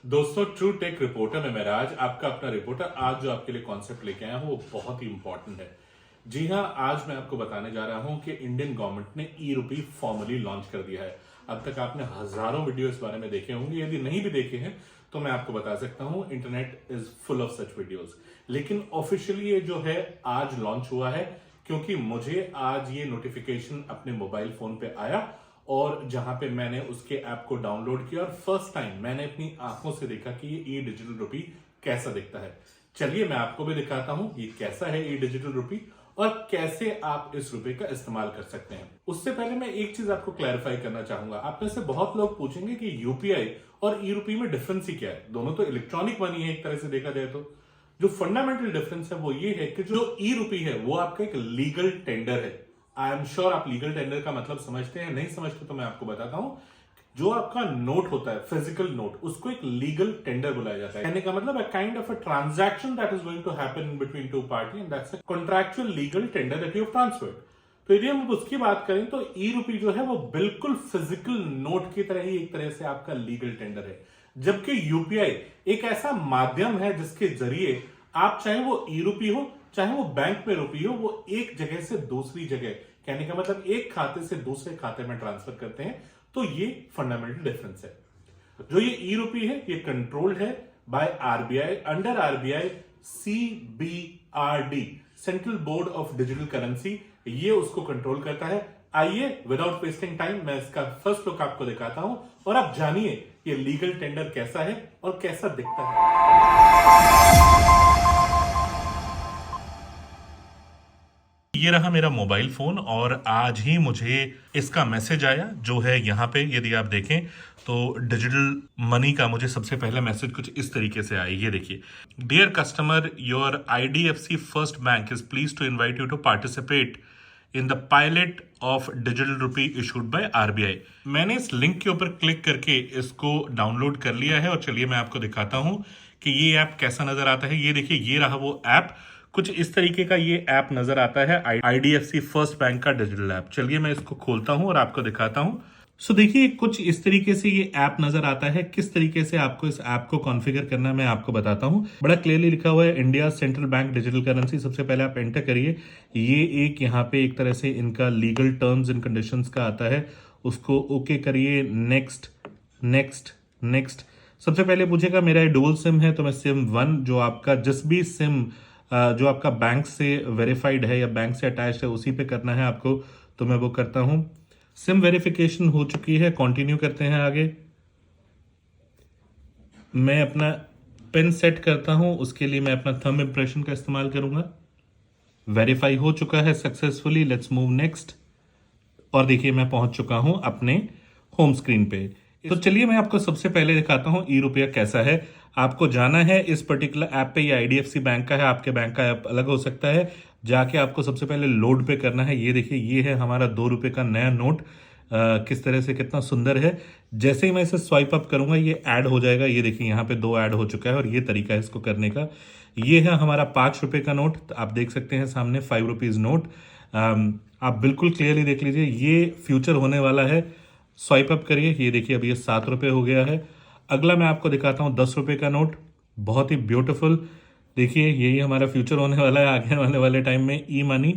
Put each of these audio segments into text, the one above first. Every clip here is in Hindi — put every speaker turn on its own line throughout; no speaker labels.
दोस्तों, ट्रू टेक रिपोर्टर में मैं राज, आपका अपना रिपोर्टर। आज जो आपके लिए कॉन्सेप्ट लेके आया हूं वो बहुत ही इंपॉर्टेंट है। जी हां, आज मैं आपको बताने जा रहा हूं कि इंडियन गवर्नमेंट ने ई रुपी फॉर्मली लॉन्च कर दिया है। अब तक आपने हजारों वीडियो इस बारे में देखे होंगे, यदि नहीं भी देखे हैं तो मैं आपको बता सकता हूं, internet is full of such videos. लेकिन ऑफिशियली ये जो है आज लॉन्च हुआ है, क्योंकि मुझे आज ये नोटिफिकेशन अपने मोबाइल फोन पे आया और जहां पे मैंने उसके ऐप को डाउनलोड किया और फर्स्ट टाइम मैंने अपनी आंखों से देखा कि ये ई डिजिटल रुपी कैसा दिखता है। चलिए मैं आपको भी दिखाता हूं ये कैसा है ई डिजिटल रुपी और कैसे आप इस रुपए का इस्तेमाल कर सकते हैं। उससे पहले मैं एक चीज आपको क्लैरिफाई करना चाहूंगा। आप में से बहुत लोग पूछेंगे कि यूपीआई और ई रुपी में डिफरेंस ही क्या है। दोनों तो इलेक्ट्रॉनिक मनी है एक तरह से देखा जाए तो। जो फंडामेंटल डिफरेंस है वो ये है कि जो ई रुपी है वो आपका एक लीगल टेंडर है। आई एम श्योर आप लीगल टेंडर का मतलब समझते हैं, नहीं समझते तो मैं आपको बताता हूं। जो आपका नोट होता है, फिजिकल नोट, उसको एक लीगल टेंडर बुलाया जाता है। कहने का मतलब a kind of a transaction that is going to happen in between two party and that's a contractual legal tender that you have transferred. तो यदि हम उसकी बात करें तो ई रुपी जो है वो बिल्कुल फिजिकल नोट की तरह ही एक तरह से आपका लीगल टेंडर है। जबकि यूपीआई एक ऐसा माध्यम है जिसके जरिए आप, चाहे वो ई रुपी हो चाहे वो बैंक में रुपी हो, वो एक जगह से दूसरी जगह, कहने का मतलब एक खाते से दूसरे खाते में ट्रांसफर करते हैं। तो ये फंडामेंटल डिफरेंस है। जो ये ई रुपी है ये कंट्रोल्ड है by RBI, under RBI CBRD, central board of digital currency, ये उसको कंट्रोल करता है। आइए विदाउट वेस्टिंग टाइम मैं इसका फर्स्ट लुक आपको दिखाता हूं और आप जानिए ये लीगल टेंडर कैसा है और कैसा दिखता है। ये रहा मेरा मोबाइल फोन और आज ही मुझे इसका मैसेज आया जो है यहाँ पे। यदि आप देखें तो डिजिटल मनी का मुझे सबसे पहला मैसेज कुछ इस तरीके से आया। ये देखिए, dear customer, your IDFC first bank is please to invite you to participate in the pilot of digital rupee issued by RBI. मैंने इस लिंक के ऊपर क्लिक करके इसको डाउनलोड कर लिया है और चलिए मैं आपको दिखाता हूं कि ये ऐप कैसा नजर आता है। ये देखिए, ये रहा वो ऐप। कुछ इस तरीके का ये ऐप नजर आता है, आईडीएफसी फर्स्ट बैंक का डिजिटल ऐप। चलिए मैं इसको खोलता हूं और आपको दिखाता हूं। सो देखिए, कुछ इस तरीके से ये ऐप नजर आता है। किस तरीके से आपको इस ऐप को कॉन्फ़िगर करना है मैं आपको बताता हूं। बड़ा क्लियरली लिखा हुआ है India central bank digital currency. सबसे पहले आप एंटर करिए। ये एक यहाँ पे एक तरह से इनका लीगल टर्म्स एंड कंडीशंस का आता है, उसको ओके करिए। Next next next. सबसे पहले पूछेगा मेरा डुअल सिम है तो मैं सिम 1, जो आपका जिस भी सिम जो आपका बैंक से वेरीफाइड है या बैंक से अटैच है उसी पे करना है आपको, तो मैं वो करता हूं। सिम वेरिफिकेशन हो चुकी है, कंटिन्यू करते हैं आगे। मैं अपना पिन सेट करता हूं, उसके लिए मैं अपना थंब इंप्रेशन का इस्तेमाल करूंगा। वेरीफाई हो चुका है सक्सेसफुली, लेट्स मूव नेक्स्ट। और देखिए मैं पहुंच चुका हूं अपने होम स्क्रीन पे। तो चलिए मैं आपको सबसे पहले दिखाता हूं ई रुपया कैसा है। आपको जाना है इस पर्टिकुलर ऐप पे, ये आईडीएफसी बैंक का है, आपके बैंक का ऐप अलग हो सकता है। जाके आपको सबसे पहले लोड पे करना है। ये देखिए, ये है हमारा 2 रुपए का नया नोट। किस तरह से कितना सुंदर है। जैसे ही मैं इसे स्वाइप अप करूंगा ये ऐड हो जाएगा। ये देखिए यहाँ पे 2 ऐड हो चुका है और ये तरीका है इसको करने का। ये है हमारा 5 रुपए का नोट, तो आप देख सकते हैं सामने 5 रुपीज नोट। आप बिल्कुल क्लियरली देख लीजिए, ये फ्यूचर होने वाला है। स्वाइप अप करिए, ये देखिए अब ये 7 रुपए हो गया है। अगला मैं आपको दिखाता हूं 10 रुपए का नोट, बहुत ही ब्यूटीफुल। देखिए यही हमारा फ्यूचर होने वाला है आगे आने वाले टाइम में। ई मनी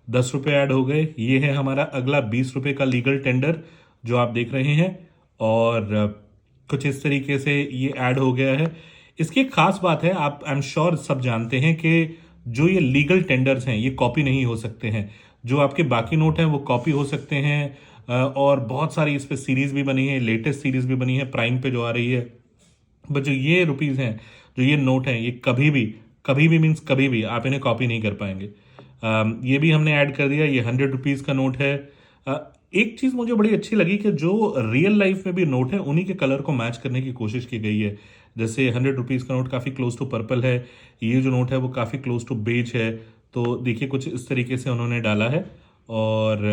10 रुपए ऐड हो गए। ये है हमारा अगला 20 रुपए का लीगल टेंडर जो आप देख रहे हैं और कुछ इस तरीके से ये ऐड हो गया है। इसकी एक खास बात है, आप आई एम श्योर सब जानते हैं कि जो ये लीगल टेंडर्स हैं ये कॉपी नहीं हो सकते हैं। जो आपके बाकी नोट हैं वो कॉपी हो सकते हैं और बहुत सारी इस पे सीरीज भी बनी है, लेटेस्ट सीरीज भी बनी है प्राइम पे जो आ रही है। बट जो ये रुपीज हैं, जो ये नोट हैं, ये कभी भी मीन्स कभी भी आप इन्हें कॉपी नहीं कर पाएंगे। ये भी हमने ऐड कर दिया। ये 100 रुपीज का नोट है। एक चीज मुझे बड़ी अच्छी लगी कि जो रियल लाइफ में भी नोट है उन्हीं के कलर को मैच करने की कोशिश की गई है। जैसे 100 रुपीज का नोट काफी क्लोज टू पर्पल है, ये जो नोट है वो काफी क्लोज टू बेज है। तो देखिए कुछ इस तरीके से उन्होंने डाला है। और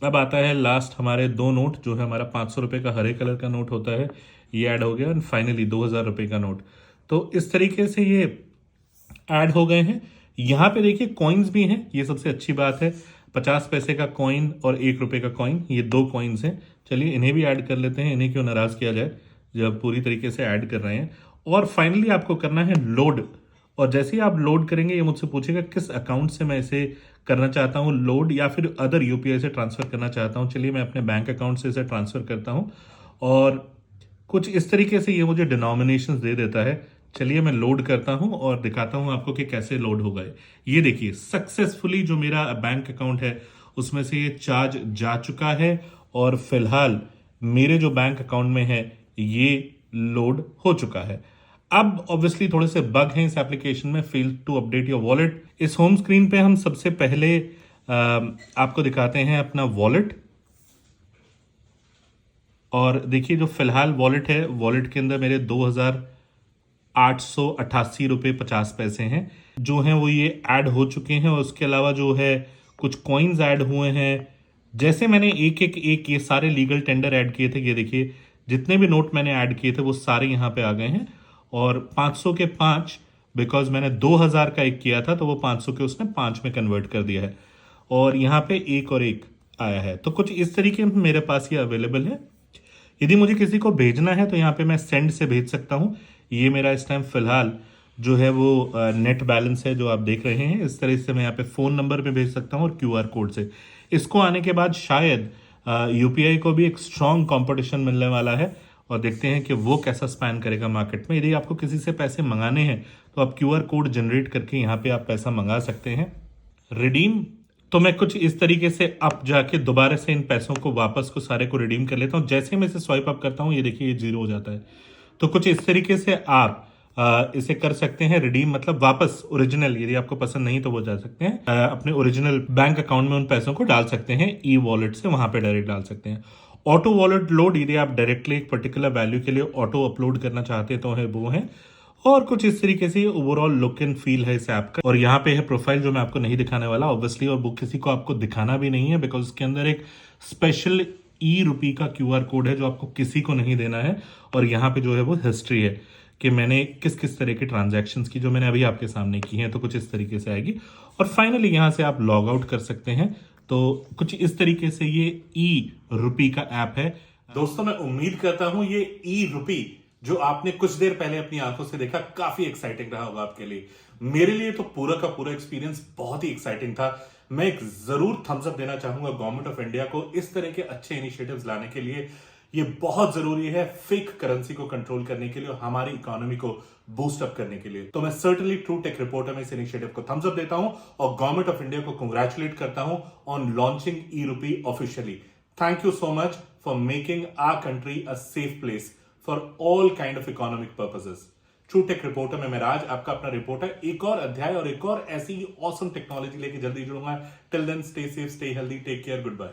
अब आता है लास्ट हमारे 2 नोट, जो है हमारा 500 रुपए का हरे कलर का नोट होता है, ये ऐड हो गया। एंड फाइनली 2000 रुपए का नोट। तो इस तरीके से ये ऐड हो गए हैं। यहाँ पे देखिए कॉइन्स भी हैं, ये सबसे अच्छी बात है। 50 पैसे का कॉइन और 1 रुपए का कॉइन, ये 2 कॉइन्स हैं। चलिए इन्हें भी ऐड कर लेते हैं, इन्हें क्यों नाराज किया जाए। जब पूरी तरीके से ऐड कर रहे हैं। और फाइनली आपको करना है लोड, और जैसे ही आप लोड करेंगे ये मुझसे पूछेगा किस अकाउंट से मैं इसे करना चाहता हूँ लोड, या फिर अदर यूपीआई से ट्रांसफर करना चाहता हूँ। चलिए मैं अपने बैंक अकाउंट से इसे ट्रांसफर करता हूँ और कुछ इस तरीके से ये मुझे डिनोमिनेशंस दे देता है। चलिए मैं लोड करता हूं और दिखाता हूं आपको कि कैसे लोड होगा। ये देखिए सक्सेसफुली जो मेरा बैंक अकाउंट है उसमें से ये चार्ज जा चुका है और फिलहाल मेरे जो बैंक अकाउंट में है ये लोड हो चुका है। अब ऑब्वियसली थोड़े से बग हैं इस एप्लीकेशन में, fail to update your wallet. इस होम स्क्रीन पे हम सबसे पहले आपको दिखाते हैं अपना वॉलेट, और देखिए जो फिलहाल वॉलेट है, वॉलेट के अंदर मेरे 2,888 रुपये 50 पैसे हैं जो हैं वो ये ऐड हो चुके हैं। और उसके अलावा जो है कुछ कॉइन्स ऐड हुए हैं। जैसे मैंने एक एक एक ये सारे लीगल टेंडर ऐड किए थे, ये देखिए जितने भी नोट मैंने ऐड किए थे वो सारे यहाँ पे आ गए हैं। और 500 के 5, बिकॉज मैंने 2,000 का एक किया था तो वो 500 के उसने 5 में कन्वर्ट कर दिया है। और यहाँ पे एक और एक आया है। तो कुछ इस तरीके में मेरे पास ये अवेलेबल है। यदि मुझे किसी को भेजना है तो यहाँ पे मैं सेंड से भेज सकता हूँ। ये मेरा इस टाइम फिलहाल जो है वो नेट बैलेंस है जो आप देख रहे हैं। इस तरह से मैं यहाँ पे फ़ोन नंबर पे भेज सकता हूँ और क्यूआर कोड से। इसको आने के बाद शायद यूपीआई को भी एक स्ट्रॉन्ग कंपटीशन मिलने वाला है, और देखते हैं कि वो कैसा स्पैन करेगा मार्केट में। यदि आपको किसी से पैसे मंगाने हैं तो आप क्यूआर कोड जनरेट करके यहाँ पे आप पैसा मंगा सकते हैं। रिडीम, तो मैं कुछ इस तरीके से अप जाके दोबारा से इन पैसों को वापस को सारे को रिडीम कर लेता हूं। जैसे मैं इसे स्वाइप अप करता हूं ये देखिए ये 0 हो जाता है। तो कुछ इस तरीके से आप इसे कर सकते हैं रिडीम, मतलब वापस ओरिजिनल, यदि आपको पसंद नहीं तो वो जा सकते हैं अपने ओरिजिनल बैंक अकाउंट में उन पैसों को डाल सकते हैं ई वॉलेट से, वहां पे डायरेक्ट डाल सकते हैं। ऑटो वॉलेट लोड, यदि आप डायरेक्टली एक पर्टिकुलर वैल्यू के लिए ऑटो अपलोड करना चाहते हैं तो है वो है। और कुछ इस तरीके से ओवरऑल लुक एंड फील है इस ऐप का। और यहाँ पे है प्रोफाइल जो मैं आपको नहीं दिखाने वाला ऑब्वियसली, और वो किसी को आपको दिखाना भी नहीं है बिकॉज उसके अंदर एक स्पेशल ₹E का क्यूआर कोड है जो आपको किसी को नहीं देना है। और यहाँ पे जो है वो हिस्ट्री है कि मैंने किस किस तरह के ट्रांजैक्शंस की जो मैंने अभी आपके सामने की हैं, तो कुछ इस तरीके से आएगी। और फाइनली यहाँ से आप लॉग आउट कर सकते हैं। तो कुछ इस तरीके से ये ₹E का ऐप है। दोस्तों मैं उम्मीद करता हूं ये ₹E जो आपने कुछ देर पहले अपनी आंखों से देखा काफी एक्साइटिंग रहा होगा आपके लिए। मेरे लिए तो पूरा का पूरा एक्सपीरियंस बहुत ही एक्साइटिंग था। मैं एक जरूर थम्स अप देना चाहूंगा गवर्नमेंट ऑफ इंडिया को इस तरह के अच्छे इनिशिएटिव्स लाने के लिए। ये बहुत जरूरी है फेक करेंसी को कंट्रोल करने के लिए और हमारी इकोनॉमी को बूस्ट अप करने के लिए। तो मैं सर्टनली ट्रू टेक रिपोर्टर में इस इनिशिएटिव को थम्स अप देता हूं और गवर्नमेंट ऑफ इंडिया को कंग्रेचुलेट करता हूं on launching ₹E officially. Thank you so much for making our country a safe place for all kind of economic purposes. True tech reporter में मैं राज, आपका अपना रिपोर्टर, एक और अध्याय और एक और ऐसी ऑसम टेक्नोलॉजी लेके जल्दी जुड़ूंगा। Till then stay safe, stay healthy, take care, good bye.